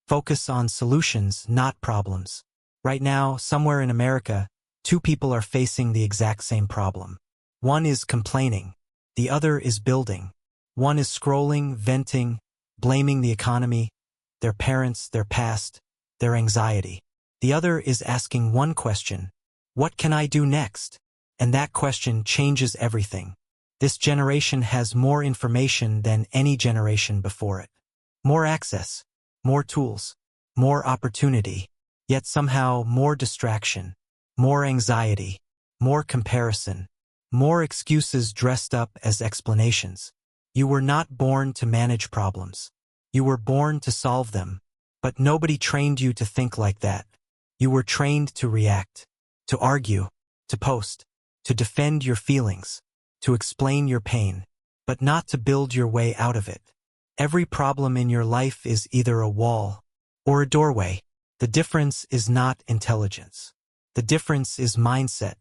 Focus on solutions, not problems. Right now, somewhere in America, two people are facing the exact same problem. One is complaining. The other is building. One is scrolling, venting, blaming the economy, their parents, their past, their anxiety. The other is asking one question: what can I do next? And that question changes everything. This generation has more information than any generation before it. More access, more tools, more opportunity, yet somehow more distraction, more anxiety, more comparison, more excuses dressed up as explanations. You were not born to manage problems. You were born to solve them. But nobody trained you to think like that. You were trained to react, to argue, to post, to defend your feelings, to explain your pain, but not to build your way out of it. Every problem in your life is either a wall or a doorway. The difference is not intelligence. The difference is mindset.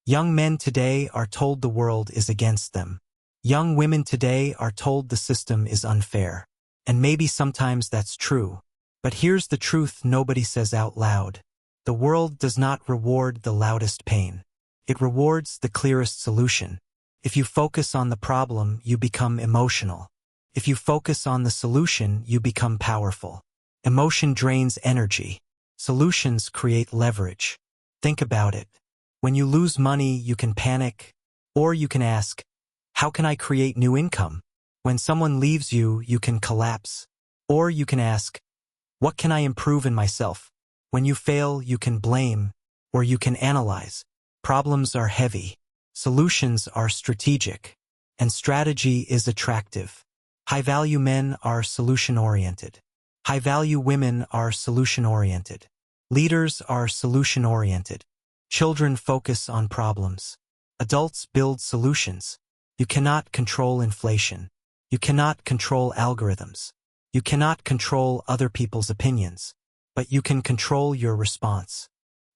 Young men today are told the world is against them. Young women today are told the system is unfair. And maybe sometimes that's true. But here's the truth nobody says out loud. The world does not reward the loudest pain. It rewards the clearest solution. If you focus on the problem, you become emotional. If you focus on the solution, you become powerful. Emotion drains energy. Solutions create leverage. Think about it. When you lose money, you can panic, or you can ask, how can I create new income? When someone leaves you, you can collapse, or you can ask, what can I improve in myself? When you fail, you can blame, or you can analyze. Problems are heavy. Solutions are strategic. And strategy is attractive. High-value men are solution-oriented. High-value women are solution-oriented. Leaders are solution-oriented. Children focus on problems. Adults build solutions. You cannot control inflation. You cannot control algorithms. You cannot control other people's opinions. But you can control your response.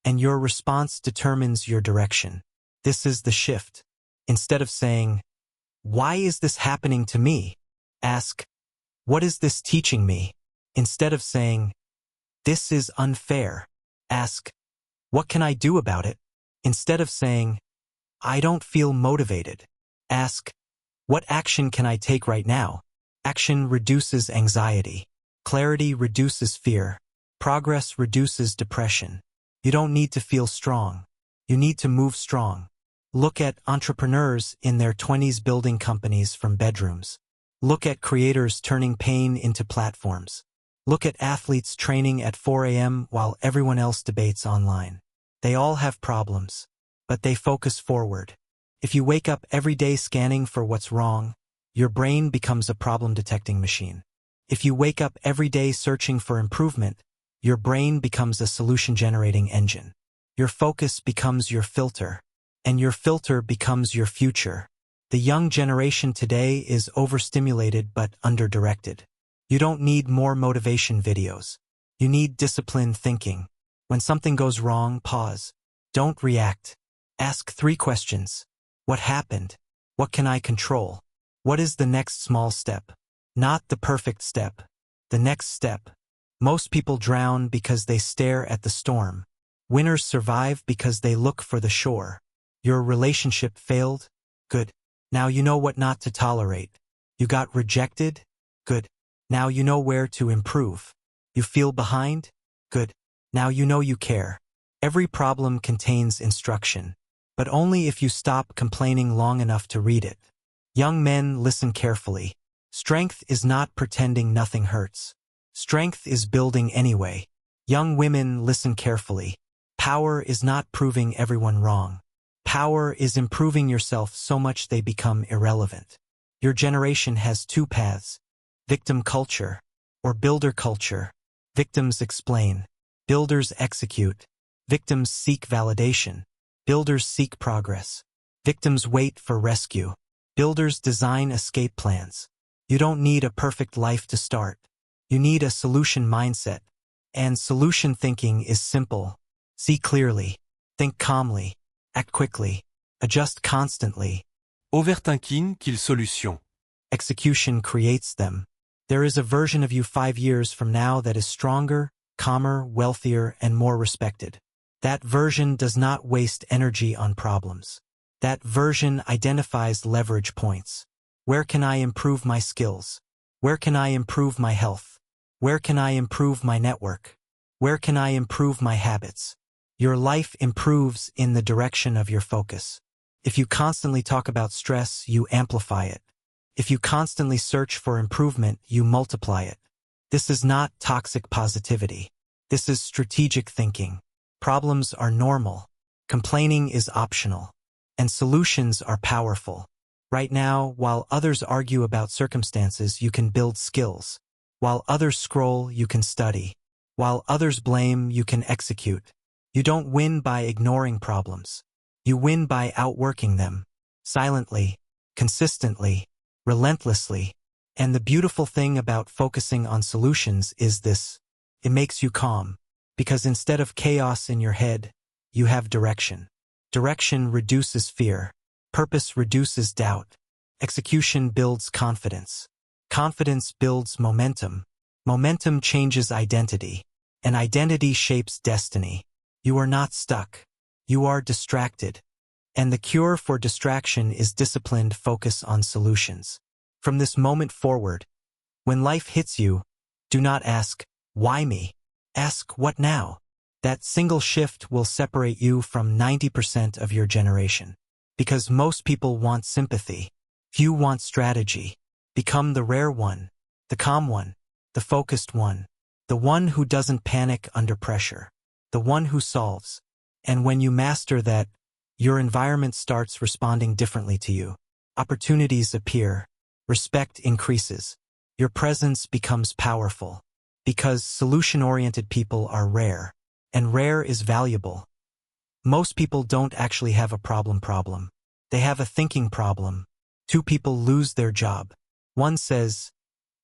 And your response determines your direction. This is the shift. Instead of saying, why is this happening to me? Ask, what is this teaching me? Instead of saying, this is unfair. Ask, what can I do about it? Instead of saying, I don't feel motivated. Ask, what action can I take right now? Action reduces anxiety. Clarity reduces fear. Progress reduces depression. You don't need to feel strong. You need to move strong. Look at entrepreneurs in their 20s building companies from bedrooms. Look at creators turning pain into platforms. Look at athletes training at 4 a.m. while everyone else debates online. They all have problems, but they focus forward. If you wake up every day scanning for what's wrong, your brain becomes a problem-detecting machine. If you wake up every day searching for improvement, your brain becomes a solution-generating engine. Your focus becomes your filter, and your filter becomes your future. The young generation today is overstimulated but underdirected. You don't need more motivation videos. You need disciplined thinking. When something goes wrong, pause. Don't react. Ask 3 questions. What happened? What can I control? What is the next small step? Not the perfect step. The next step. Most people drown because they stare at the storm. Winners survive because they look for the shore. Your relationship failed? Good. Now you know what not to tolerate. You got rejected? Good. Now you know where to improve. You feel behind? Good. Now you know you care. Every problem contains instruction, but only if you stop complaining long enough to read it. Young men, listen carefully. Strength is not pretending nothing hurts. Strength is building anyway. Young women, listen carefully. Power is not proving everyone wrong. Power is improving yourself so much they become irrelevant. Your generation has 2 paths. Victim culture or builder culture. Victims explain. Builders execute. Victims seek validation. Builders seek progress. Victims wait for rescue. Builders design escape plans. You don't need a perfect life to start. You need a solution mindset. And solution thinking is simple. See clearly. Think calmly. Act quickly. Adjust constantly. Overthinking kill solution. Execution creates them. There is a version of you 5 years from now that is stronger, calmer, wealthier, and more respected. That version does not waste energy on problems. That version identifies leverage points. Where can I improve my skills? Where can I improve my health? Where can I improve my network? Where can I improve my habits? Your life improves in the direction of your focus. If you constantly talk about stress, you amplify it. If you constantly search for improvement, you multiply it. This is not toxic positivity. This is strategic thinking. Problems are normal. Complaining is optional. And solutions are powerful. Right now, while others argue about circumstances, you can build skills. While others scroll, you can study. While others blame, you can execute. You don't win by ignoring problems. You win by outworking them. Silently, consistently, relentlessly. And the beautiful thing about focusing on solutions is this. It makes you calm. Because instead of chaos in your head, you have direction. Direction reduces fear. Purpose reduces doubt. Execution builds confidence. Confidence builds momentum. Momentum changes identity. And identity shapes destiny. You are not stuck. You are distracted. And the cure for distraction is disciplined focus on solutions. From this moment forward, when life hits you, do not ask, why me? Ask, what now? That single shift will separate you from 90% of your generation. Because most people want sympathy. Few want strategy. Become the rare one, the calm one, the focused one, the one who doesn't panic under pressure, the one who solves. And when you master that, your environment starts responding differently to you. Opportunities appear. Respect increases. Your presence becomes powerful. Because solution-oriented people are rare. And rare is valuable. Most people don't actually have a problem. They have a thinking problem. 2 people lose their job. One says,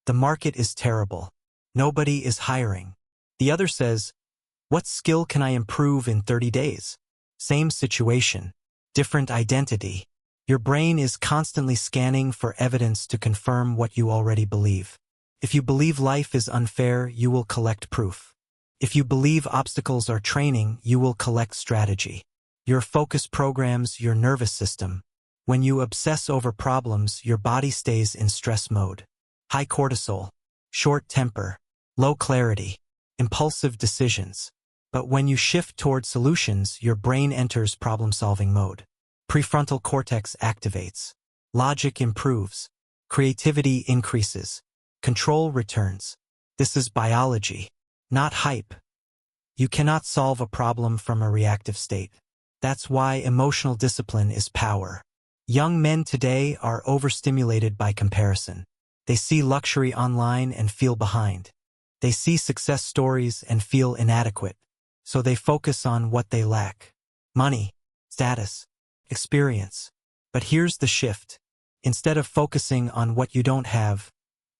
the market is terrible. Nobody is hiring. The other says, what skill can I improve in 30 days? Same situation. Different identity. Your brain is constantly scanning for evidence to confirm what you already believe. If you believe life is unfair, you will collect proof. If you believe obstacles are training, you will collect strategy. Your focus programs your nervous system. When you obsess over problems, your body stays in stress mode. High cortisol, short temper, low clarity, impulsive decisions. But when you shift toward solutions, your brain enters problem-solving mode. Prefrontal cortex activates. Logic improves. Creativity increases. Control returns. This is biology, not hype. You cannot solve a problem from a reactive state. That's why emotional discipline is power. Young men today are overstimulated by comparison. They see luxury online and feel behind. They see success stories and feel inadequate. So they focus on what they lack. Money, status, experience. But here's the shift. Instead of focusing on what you don't have,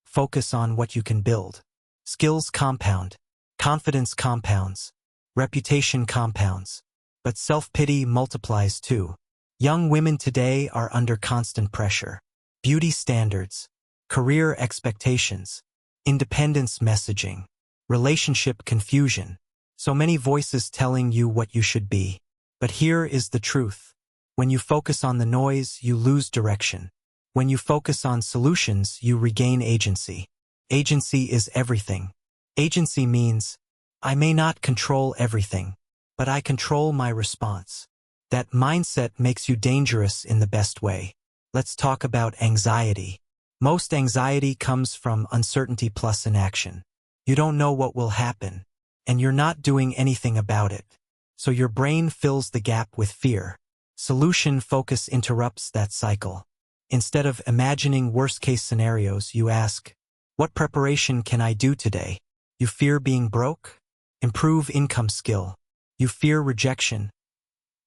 focus on what you can build. Skills compound. Confidence compounds. Reputation compounds. But self-pity multiplies too. Young women today are under constant pressure. Beauty standards, career expectations, independence messaging, relationship confusion. So many voices telling you what you should be. But here is the truth. When you focus on the noise, you lose direction. When you focus on solutions, you regain agency. Agency is everything. Agency means, I may not control everything, but I control my response. That mindset makes you dangerous in the best way. Let's talk about anxiety. Most anxiety comes from uncertainty plus inaction. You don't know what will happen, and you're not doing anything about it. So your brain fills the gap with fear. Solution focus interrupts that cycle. Instead of imagining worst-case scenarios, you ask, what preparation can I do today? You fear being broke? Improve income skill. You fear rejection?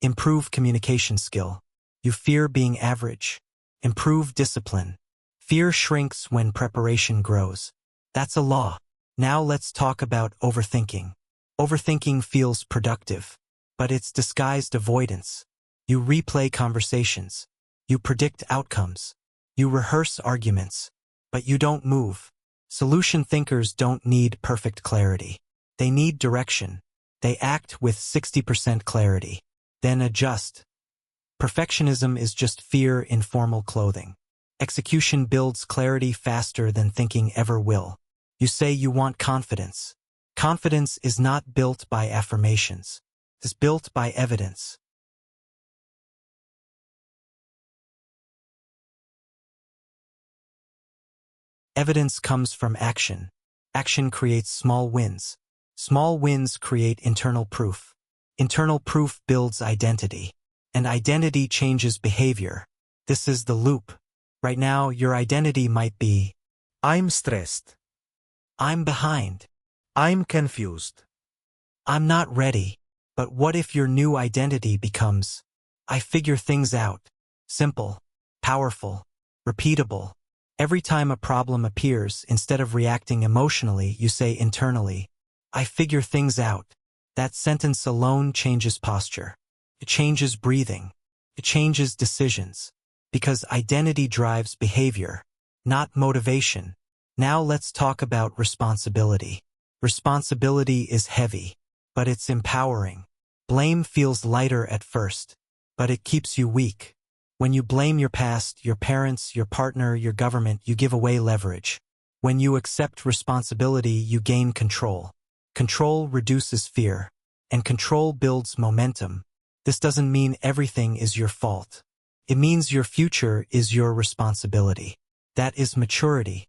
Improve communication skill. You fear being average? Improve discipline. Fear shrinks when preparation grows. That's a law. Now let's talk about overthinking. Overthinking feels productive, but it's disguised avoidance. You replay conversations. You predict outcomes. You rehearse arguments, but you don't move. Solution thinkers don't need perfect clarity. They need direction. They act with 60% clarity, then adjust. Perfectionism is just fear in formal clothing. Execution builds clarity faster than thinking ever will. You say you want confidence. Confidence is not built by affirmations. It's built by evidence. Evidence comes from action. Action creates small wins. Small wins create internal proof. Internal proof builds identity. And identity changes behavior. This is the loop. Right now, your identity might be, I'm stressed. I'm behind. I'm confused. I'm not ready. But what if your new identity becomes, I figure things out. Simple, powerful, repeatable. Every time a problem appears, instead of reacting emotionally, you say internally, I figure things out. That sentence alone changes posture. It changes breathing. It changes decisions. Because identity drives behavior, not motivation. Now let's talk about responsibility. Responsibility is heavy, but it's empowering. Blame feels lighter at first, but it keeps you weak. When you blame your past, your parents, your partner, your government, you give away leverage. When you accept responsibility, you gain control. Control reduces fear, and control builds momentum. This doesn't mean everything is your fault. It means your future is your responsibility. That is maturity.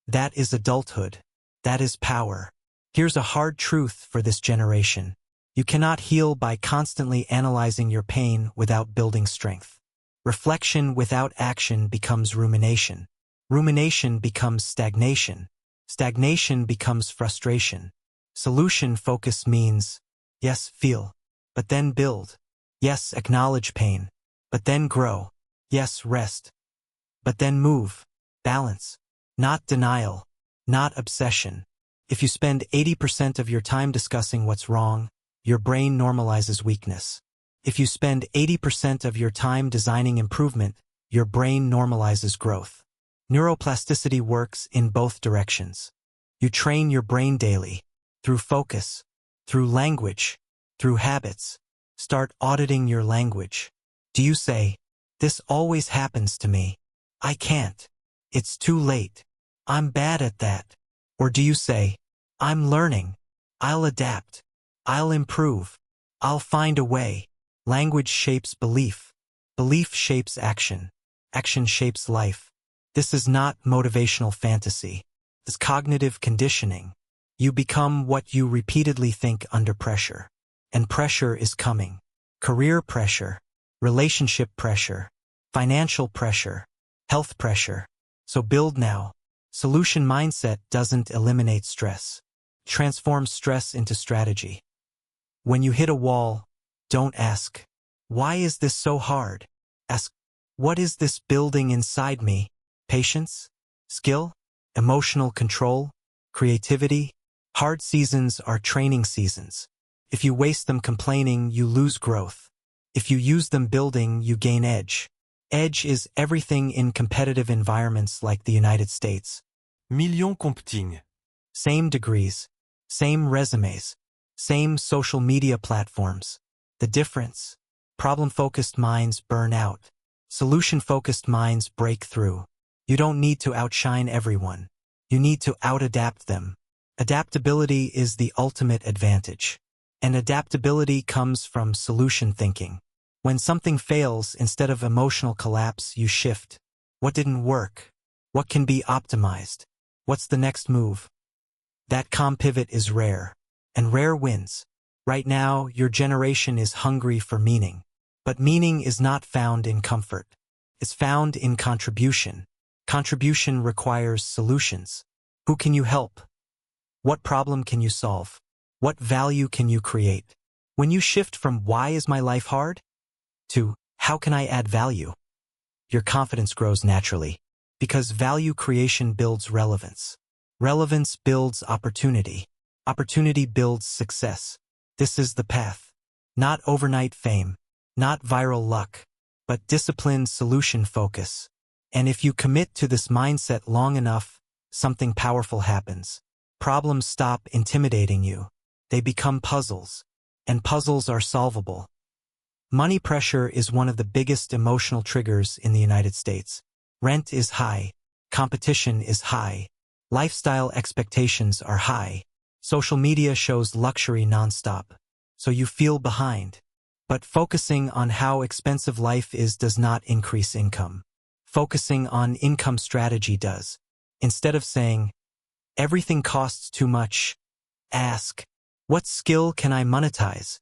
That is adulthood. That is power. Here's a hard truth for this generation. You cannot heal by constantly analyzing your pain without building strength. Reflection without action becomes rumination. Rumination becomes stagnation. Stagnation becomes frustration. Solution focus means, yes, feel, but then build. Yes, acknowledge pain, but then grow. Yes, rest, but then move. Balance. Not denial. Not obsession. If you spend 80% of your time discussing what's wrong, your brain normalizes weakness. If you spend 80% of your time designing improvement, your brain normalizes growth. Neuroplasticity works in both directions. You train your brain daily, through focus, through language, through habits. Start auditing your language. Do you say, this always happens to me. I can't. It's too late. I'm bad at that. Or do you say, I'm learning. I'll adapt. I'll improve. I'll find a way. Language shapes belief. Belief shapes action. Action shapes life. This is not motivational fantasy. It's cognitive conditioning. You become what you repeatedly think under pressure. And pressure is coming. Career pressure, relationship pressure, financial pressure, health pressure. So build now. Solution mindset doesn't eliminate stress. It transforms stress into strategy. When you hit a wall, don't ask, why is this so hard? Ask, what is this building inside me? Patience? Skill? Emotional control? Creativity? Hard seasons are training seasons. If you waste them complaining, you lose growth. If you use them building, you gain edge. Edge is everything in competitive environments like the United States. Millions competing. Same degrees, same resumes, same social media platforms. The difference? Problem-focused minds burn out. Solution-focused minds break through. You don't need to outshine everyone. You need to out-adapt them. Adaptability is the ultimate advantage. And adaptability comes from solution thinking. When something fails, instead of emotional collapse, you shift. What didn't work? What can be optimized? What's the next move? That calm pivot is rare. And rare wins. Right now, your generation is hungry for meaning. But meaning is not found in comfort. It's found in contribution. Contribution requires solutions. Who can you help? What problem can you solve? What value can you create? When you shift from why is my life hard to how can I add value, your confidence grows naturally. Because value creation builds relevance. Relevance builds opportunity. Opportunity builds success. This is the path. Not overnight fame, not viral luck, but disciplined solution focus. And if you commit to this mindset long enough, something powerful happens. Problems stop intimidating you. They become puzzles. And puzzles are solvable. Money pressure is one of the biggest emotional triggers in the United States. Rent is high. Competition is high. Lifestyle expectations are high. Social media shows luxury nonstop. So you feel behind. But focusing on how expensive life is does not increase income. Focusing on income strategy does. Instead of saying, everything costs too much, ask, what skill can I monetize?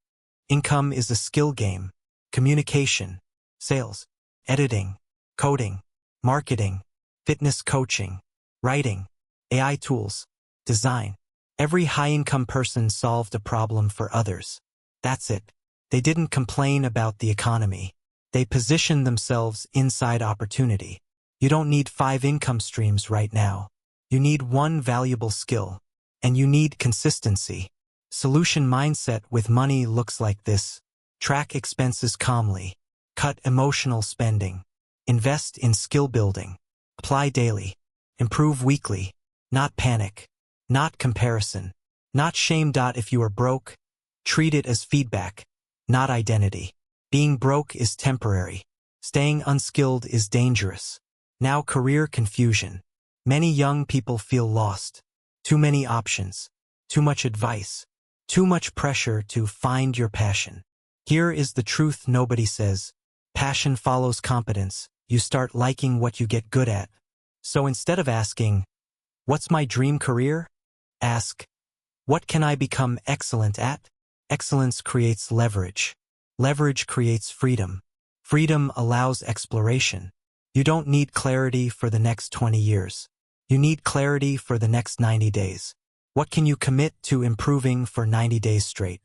Income is a skill game. Communication, sales, editing, coding, marketing, fitness coaching, writing, AI tools, design. Every high-income person solved a problem for others. That's it. They didn't complain about the economy. They positioned themselves inside opportunity. You don't need 5 income streams right now. You need one valuable skill. And you need consistency. Solution mindset with money looks like this. Track expenses calmly. Cut emotional spending. Invest in skill building. Apply daily. Improve weekly. Not panic. Not comparison. Not shame. If you are broke, treat it as feedback, not identity. Being broke is temporary. Staying unskilled is dangerous. Now career confusion. Many young people feel lost. Too many options. Too much advice. Too much pressure to find your passion. Here is the truth nobody says. Passion follows competence. You start liking what you get good at. So instead of asking, what's my dream career? Ask, what can I become excellent at? Excellence creates leverage. Leverage creates freedom. Freedom allows exploration. You don't need clarity for the next 20 years. You need clarity for the next 90 days. What can you commit to improving for 90 days straight?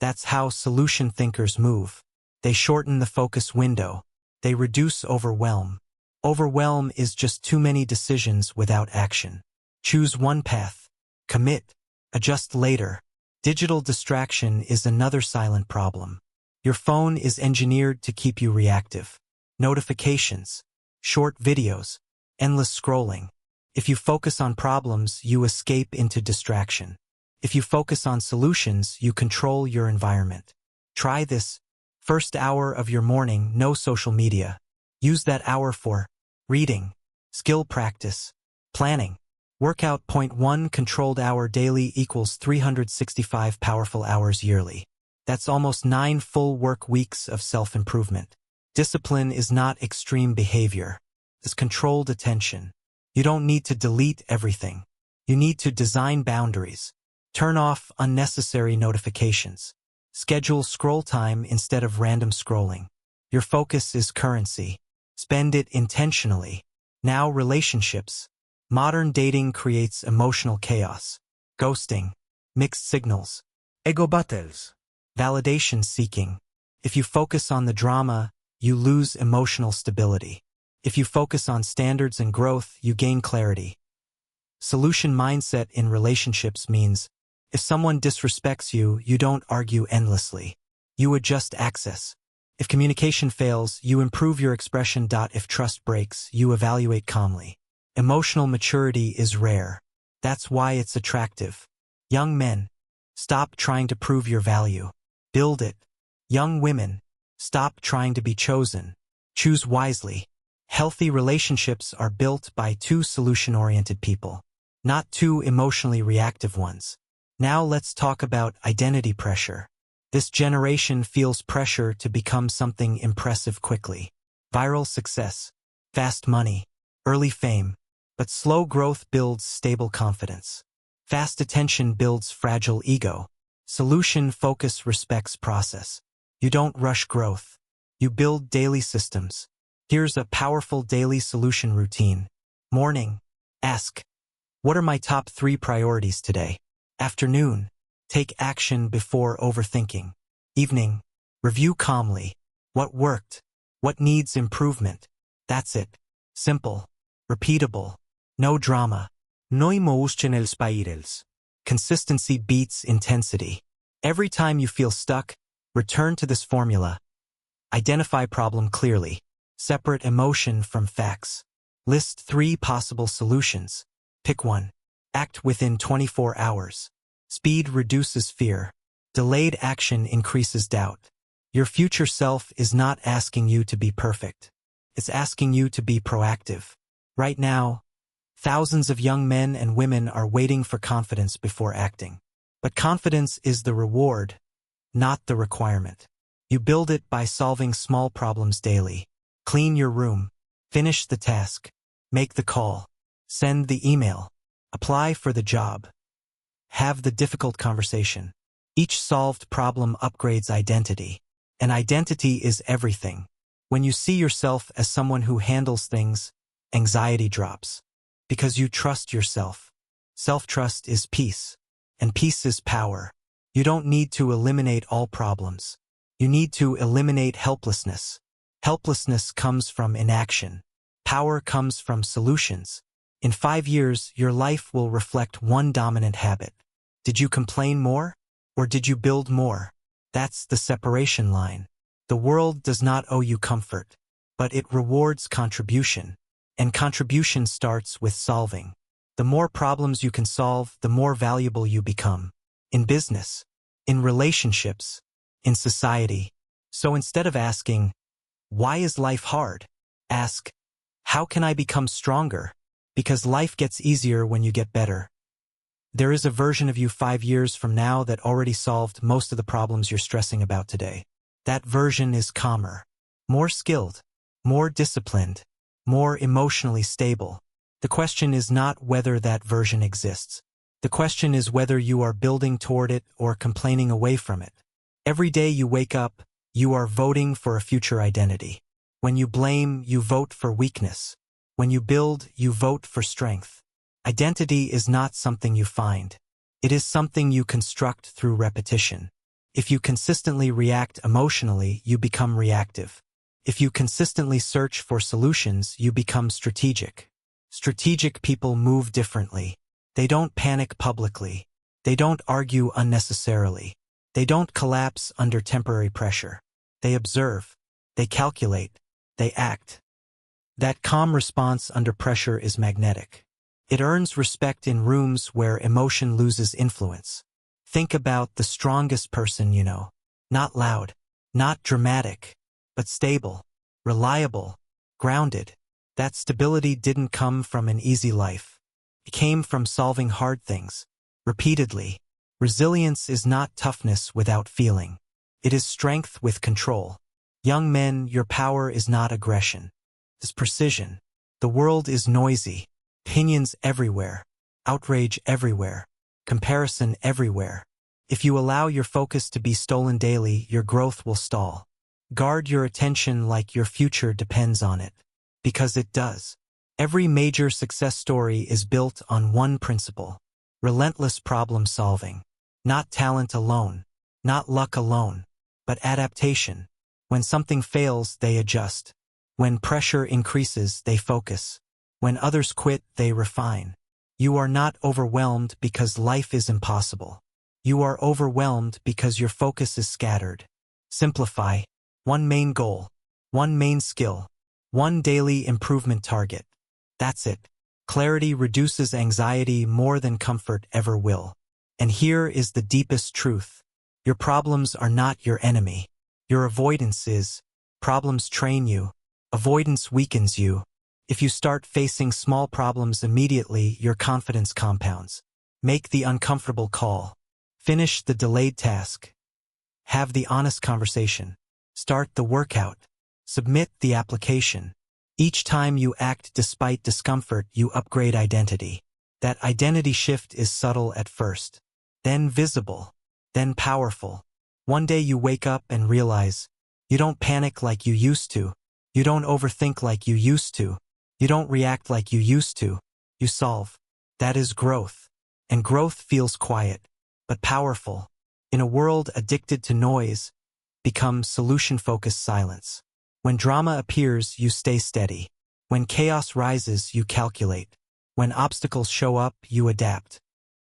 That's how solution thinkers move. They shorten the focus window. They reduce overwhelm. Overwhelm is just too many decisions without action. Choose one path. Commit. Adjust later. Digital distraction is another silent problem. Your phone is engineered to keep you reactive. Notifications, short videos, endless scrolling. If you focus on problems, you escape into distraction. If you focus on solutions, you control your environment. Try this. First hour of your morning, no social media. Use that hour for reading, skill practice, planning. Workout. Point 1 controlled hour daily equals 365 powerful hours yearly. That's almost 9 full work weeks of self-improvement. Discipline is not extreme behavior. It's controlled attention. You don't need to delete everything. You need to design boundaries. Turn off unnecessary notifications. Schedule scroll time instead of random scrolling. Your focus is currency. Spend it intentionally. Now relationships. Modern dating creates emotional chaos. Ghosting. Mixed signals. Ego battles. Validation seeking. If you focus on the drama, you lose emotional stability. If you focus on standards and growth, you gain clarity. Solution mindset in relationships means, if someone disrespects you, you don't argue endlessly. You adjust access. If communication fails, you improve your expression. If trust breaks, you evaluate calmly. Emotional maturity is rare. That's why it's attractive. Young men, stop trying to prove your value. Build it. Young women, stop trying to be chosen. Choose wisely. Healthy relationships are built by 2 solution-oriented people, not 2 emotionally reactive ones. Now let's talk about identity pressure. This generation feels pressure to become something impressive quickly. Viral success, fast money, early fame. But slow growth builds stable confidence. Fast attention builds fragile ego. Solution focus respects process. You don't rush growth. You build daily systems. Here's a powerful daily solution routine. Morning. Ask, what are my top 3 priorities today? Afternoon. Take action before overthinking. Evening. Review calmly. What worked? What needs improvement? That's it. Simple. Repeatable. No drama. No emotional spirals. Consistency beats intensity. Every time you feel stuck, return to this formula. Identify problem clearly. Separate emotion from facts. List 3 possible solutions. Pick one. Act within 24 hours. Speed reduces fear. Delayed action increases doubt. Your future self is not asking you to be perfect. It's asking you to be proactive. Right now, thousands of young men and women are waiting for confidence before acting. But confidence is the reward, not the requirement. You build it by solving small problems daily. Clean your room. Finish the task. Make the call. Send the email. Apply for the job. Have the difficult conversation. Each solved problem upgrades identity. And identity is everything. When you see yourself as someone who handles things, anxiety drops. Because you trust yourself. Self-trust is peace. And peace is power. You don't need to eliminate all problems. You need to eliminate helplessness. Helplessness comes from inaction. Power comes from solutions. In 5 years, your life will reflect one dominant habit. Did you complain more? Or did you build more? That's the separation line. The world does not owe you comfort, but it rewards contribution. And contribution starts with solving. The more problems you can solve, the more valuable you become. In business, in relationships, in society. So instead of asking, why is life hard? Ask, how can I become stronger? Because life gets easier when you get better. There is a version of you 5 years from now that already solved most of the problems you're stressing about today. That version is calmer, more skilled, more disciplined, more emotionally stable. The question is not whether that version exists. The question is whether you are building toward it or complaining away from it. Every day you wake up, you are voting for a future identity. When you blame, you vote for weakness. When you build, you vote for strength. Identity is not something you find. It is something you construct through repetition. If you consistently react emotionally, you become reactive. If you consistently search for solutions, you become strategic. Strategic people move differently. They don't panic publicly. They don't argue unnecessarily. They don't collapse under temporary pressure. They observe. They calculate. They act. That calm response under pressure is magnetic. It earns respect in rooms where emotion loses influence. Think about the strongest person you know. Not loud, not dramatic, but stable, reliable, grounded. That stability didn't come from an easy life. It came from solving hard things, repeatedly. Resilience is not toughness without feeling. It is strength with control. Young men, your power is not aggression. It's precision. The world is noisy. Opinions everywhere, outrage everywhere, comparison everywhere. If you allow your focus to be stolen daily, your growth will stall. Guard your attention like your future depends on it. Because it does. Every major success story is built on one principle: relentless problem solving. Not talent alone, not luck alone, but adaptation. When something fails, they adjust. When pressure increases, they focus. When others quit, they refine. You are not overwhelmed because life is impossible. You are overwhelmed because your focus is scattered. Simplify. One main goal. One main skill. One daily improvement target. That's it. Clarity reduces anxiety more than comfort ever will. And here is the deepest truth. Your problems are not your enemy. Your avoidance is. Problems train you. Avoidance weakens you. If you start facing small problems immediately, your confidence compounds. Make the uncomfortable call. Finish the delayed task. Have the honest conversation. Start the workout. Submit the application. Each time you act despite discomfort, you upgrade identity. That identity shift is subtle at first, then visible, then powerful. One day you wake up and realize, you don't panic like you used to. You don't overthink like you used to. You don't react like you used to. You solve. That is growth. And growth feels quiet, but powerful. In a world addicted to noise, becomes solution-focused silence. When drama appears, you stay steady. When chaos rises, you calculate. When obstacles show up, you adapt.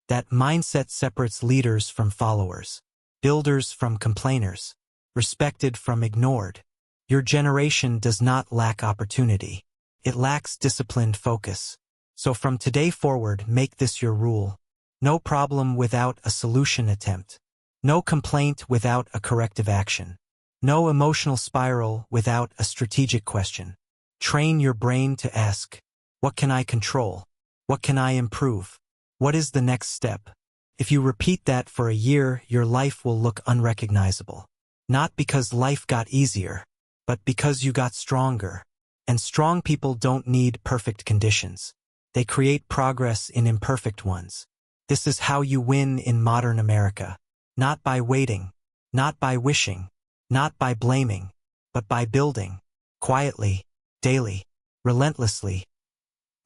That mindset separates leaders from followers, builders from complainers, respected from ignored. Your generation does not lack opportunity. It lacks disciplined focus. So from today forward, make this your rule. No problem without a solution attempt. No complaint without a corrective action. No emotional spiral without a strategic question. Train your brain to ask, what can I control? What can I improve? What is the next step? If you repeat that for a year, your life will look unrecognizable. Not because life got easier, but because you got stronger. And strong people don't need perfect conditions. They create progress in imperfect ones. This is how you win in modern America. Not by waiting, not by wishing, not by blaming, but by building. Quietly, daily, relentlessly.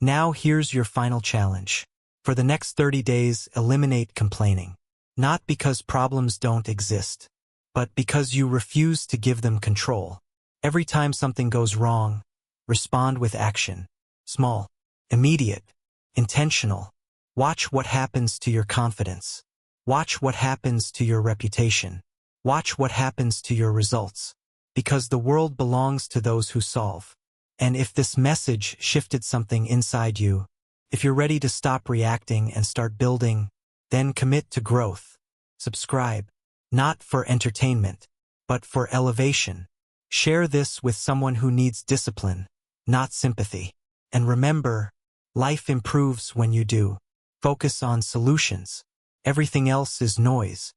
Now here's your final challenge. For the next 30 days, eliminate complaining. Not because problems don't exist, but because you refuse to give them control. Every time something goes wrong, respond with action. Small, immediate, intentional. Watch what happens to your confidence. Watch what happens to your reputation. Watch what happens to your results. Because the world belongs to those who solve. And if this message shifted something inside you, if you're ready to stop reacting and start building, then commit to growth. Subscribe, not for entertainment, but for elevation. Share this with someone who needs discipline, not sympathy. And remember, life improves when you do. Focus on solutions. Everything else is noise.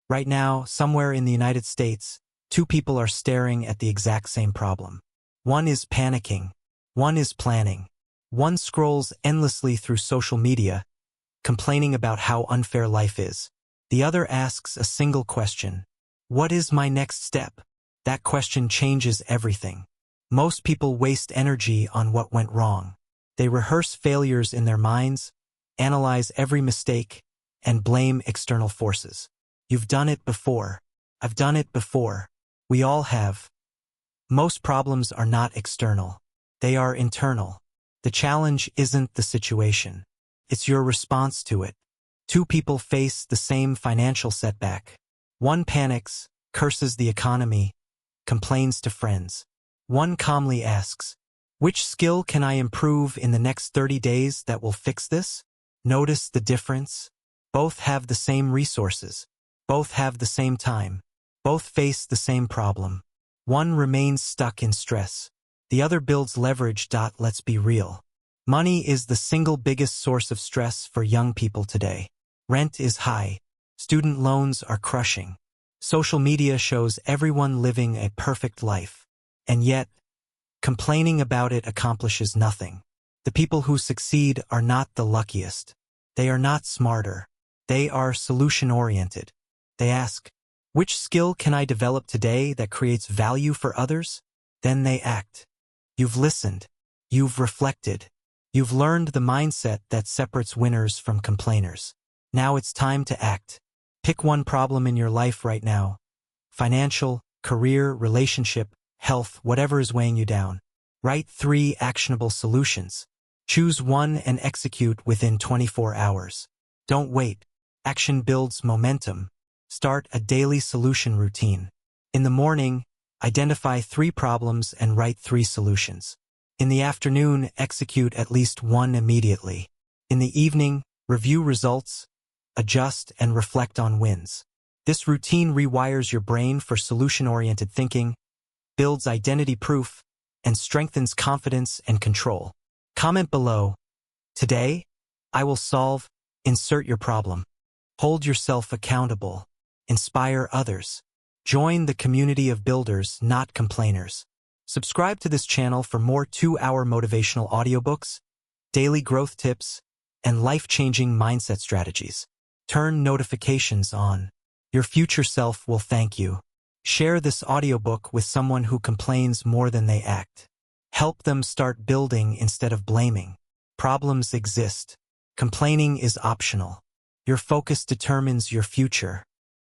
Right now, somewhere in the United States, two people are staring at the exact same problem. One is panicking. One is planning. One scrolls endlessly through social media, complaining about how unfair life is. The other asks a single question. What is my next step? That question changes everything. Most people waste energy on what went wrong. They rehearse failures in their minds, analyze every mistake, and blame external forces. You've done it before. I've done it before. We all have. Most problems are not external. They are internal. The challenge isn't the situation. It's your response to it. Two people face the same financial setback. One panics, curses the economy, complains to friends. One calmly asks, which skill can I improve in the next 30 days that will fix this? Notice the difference. Both have the same resources. Both have the same time. Both face the same problem. One remains stuck in stress. The other builds leverage. Let's be real. Money is the single biggest source of stress for young people today. Rent is high. Student loans are crushing. Social media shows everyone living a perfect life. And yet, complaining about it accomplishes nothing. The people who succeed are not the luckiest. They are not smarter. They are solution-oriented. They ask, which skill can I develop today that creates value for others? Then they act. You've listened. You've reflected. You've learned the mindset that separates winners from complainers. Now it's time to act. Pick one problem in your life right now. Financial, career, relationship, health, whatever is weighing you down. Write 3 actionable solutions. Choose one and execute within 24 hours. Don't wait. Action builds momentum. Start a daily solution routine. In the morning, identify 3 problems and write 3 solutions. In the afternoon, execute at least one immediately. In the evening, review results, adjust, and reflect on wins. This routine rewires your brain for solution-oriented thinking, builds identity proof, and strengthens confidence and control. Comment below. Today, I will solve. Insert your problem. Hold yourself accountable. Inspire others. Join the community of builders, not complainers. Subscribe to this channel for more 2-hour motivational audiobooks, daily growth tips, and life-changing mindset strategies. Turn notifications on. Your future self will thank you. Share this audiobook with someone who complains more than they act. Help them start building instead of blaming. Problems exist. Complaining is optional. Your focus determines your future.